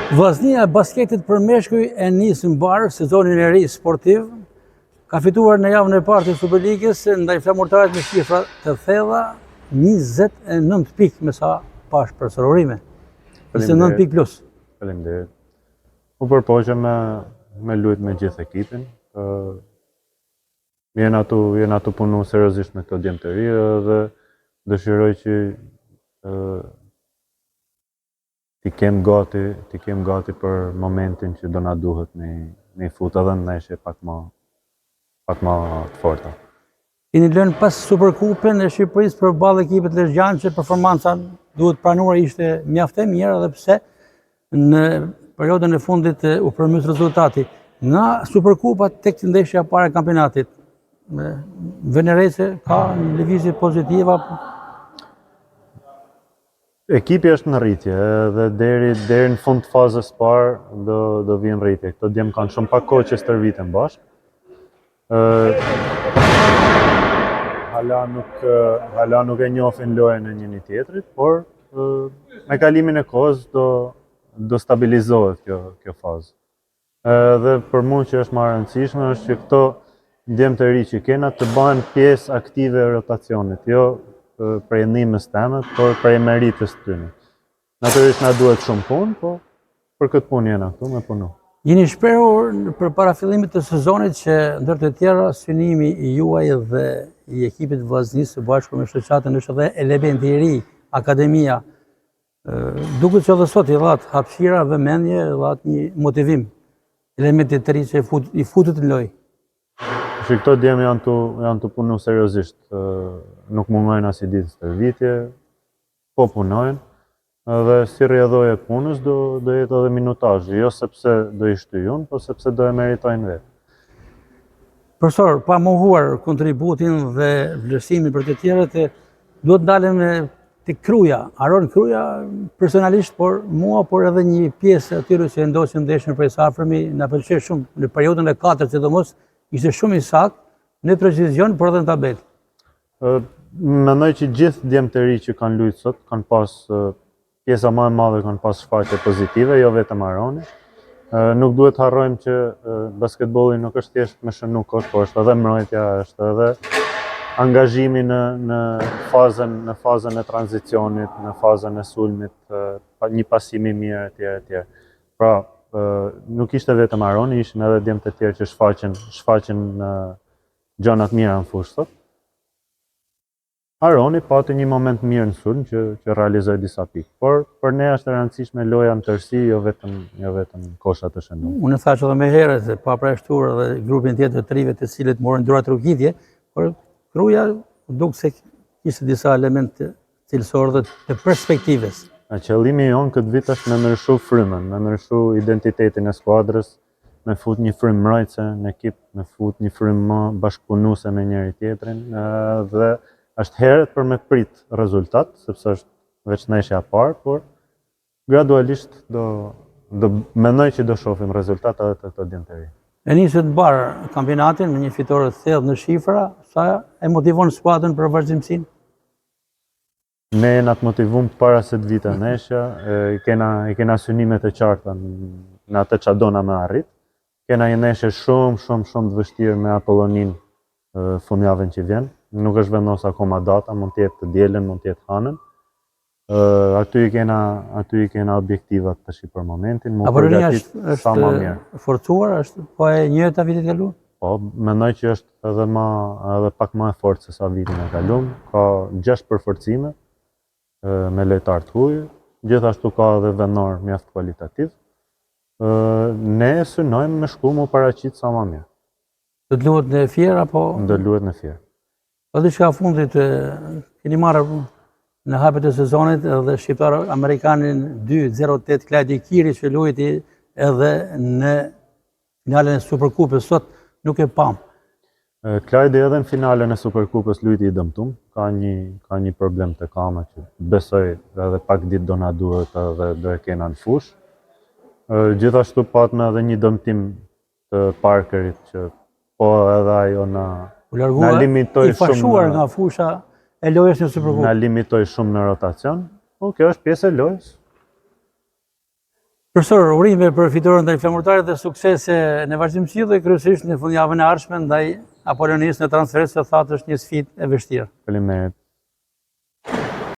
Vllaznia e basketit për meshkuj e nisë mbar sezonin e ri sportiv. Ka fituar në javën e parë të Superligës ndaj flamurtarit me shifra të thella 29 pikë me sa pash për sërorime. 29 pikë plus. Faleminderit. U përpoqem me luajt me gjithë ekipin. Jena tu punu seriozisht me këto djemë të ri dhe dëshiroj që ti kem gati për momentin që do na duhet në fut edhe në ndeshje pak më të forta. Keni lënë pas Superkupën e Shqipërisë përballë ekipit Lezhjan që performanca duhet pranuar ishte mjaft e mirë edhe pse në periudhën e fundit u përmys rezultati. Nga Superkupa tek ndeshja e parë e kampionatit, Venerese ka një lëvizje pozitive. Ekipi është në rritje dhe deri në fund të fazës parë do vinë rritje. Këto djemë kanë shumë pak kohë që stërviten bashkë. Hala nuk e njohin lojën e njëri tjetrit, por me kalimin e kohës do stabilizohet kjo fazë. Dhe për mua që është më e rëndësishme është që këto djemë të ri që kena të bëhen pjesë aktive e rotacionit, jo prej ndihmës teme, por prej meritës tyne. Natyrisht na duhet shumë punë, po për këtë punë jena këtu me punu. Jeni shprehur për para fillimit të sezonit që ndër të tjera synimi i juaj dhe i ekipit vllaznisë së bashku me shoqatën është edhe elementi i ri, akademia. Duket që edhe sot i dhat hapësira, vëmendje, dhat një motivim, elementi të ri që i futët në lojë. Që këto djemë janë të punu seriozisht, nuk mungojnë as i ditë stërvitje, po punojnë, dhe si rrjedhoj e punës do jetë edhe minutazh, jo sepse do i shtyjun, por sepse do e meritojnë vetë. Profesor, pa mohuar kontributin dhe vlerësimin për të tjerët, duhet ndalem te Kruja, Aron Kruja personalisht, por mua, por edhe një pjesë atyre që ndosin ndeshjen prej së afërmi, na pëlqej shumë në periudhën e 4 sidomos. Ishte shumë i saktë në precizion, por edhe në tabelë. Mendoj që gjithë djemë të ri që kanë luajtur sot kanë pas pjesa më e madhe kanë pas shfaqje pozitive, jo vetëm Aroni. Nuk duhet harrojmë që basketbolli nuk është thjesht me shënu kosh, por është edhe mbrojtja, është edhe angazhimi në fazën e tranzicionit, në fazën e sulmit, një pasim i mirë etj. Pra, nuk ishte vetëm Aroni, ishin edhe djemë të tjerë që shfaqen gjanat mira në fushë sot. Aroni pati një moment mirë në sulm që realizoi disa pikë, por për ne është e rëndësishme loja në tërësi, jo vetëm kosha të shënuar. Unë thash edhe më herët se pa përshtuar edhe grupin tjetër të trive të cilët morën dhurat rrugitje, por Kruja duk se kishte disa elemente cilësore dhe të perspektives. Qëllimi jonë këtë vit është me ndryshu frymën, me ndryshu identitetin e skuadrës, me fut një frymë mbrojtëse në ekip, me fut një frymë më bashkëpunuese me njëri tjetrin, dhe është herët për me prit rezultat, sepse është veç ndeshja e parë, por gradualisht do mendoj që do shohim rezultat edhe të këto djemë të ri. E nisët mbar kampionatin me një fitore të thellë në shifra, sa e motivon skuadrën për vazhdimsinë? Ne jena të motivum para se të vite ndeshja, i kena synimet e qarta në atë që dona me arrit. Kena një ndeshje shumë të vështirë me Apollonin fundjavën që vjen. Nuk është vendos akoma data, mund të jetë të dielën, mund të jetë hanën. Aty i kena objektivat tash për momentin, mund përgatit sa më mirë. Është forcuar, është po e njëjta vitit e kaluar? Po, mendoj që është edhe pak më e fortë se sa vitin e kaluar. Ka 6 përforcime me lojtar të huaj, gjithashtu ka edhe vendor mjaft kualitativ. Ne synojmë me shku mu paraqit sa më mirë. Do të luhet në Fier apo? Do luhet në Fier. Po diçka fundit keni marrë në hapet e sezonit edhe shqiptar amerikanin 2-08 Klajdi Kiri që luajti edhe në finalen e Superkupës sot, nuk e pam. Klajdi edhe në finalen e Superkupës luajti i dëmtum, ka një problem të kama që besoj edhe pak ditë do na duhet edhe do e kena në fushë. Gjithashtu patme edhe një dëmtim të Parkerit që po edhe ajo na limitoj shumë. I fashuar nga fusha e lojës në Superkupë. Na limitoj shumë në rotacion, po kjo është pjesë e lojës. Profesor, urime për fitoren ndaj flamuritarit dhe suksese në vazhdimsi dhe kryesisht në fundjavën e ardhshme ndaj Apollonisë në transferit se thatë është një sfidë e vështirë. Faleminderit.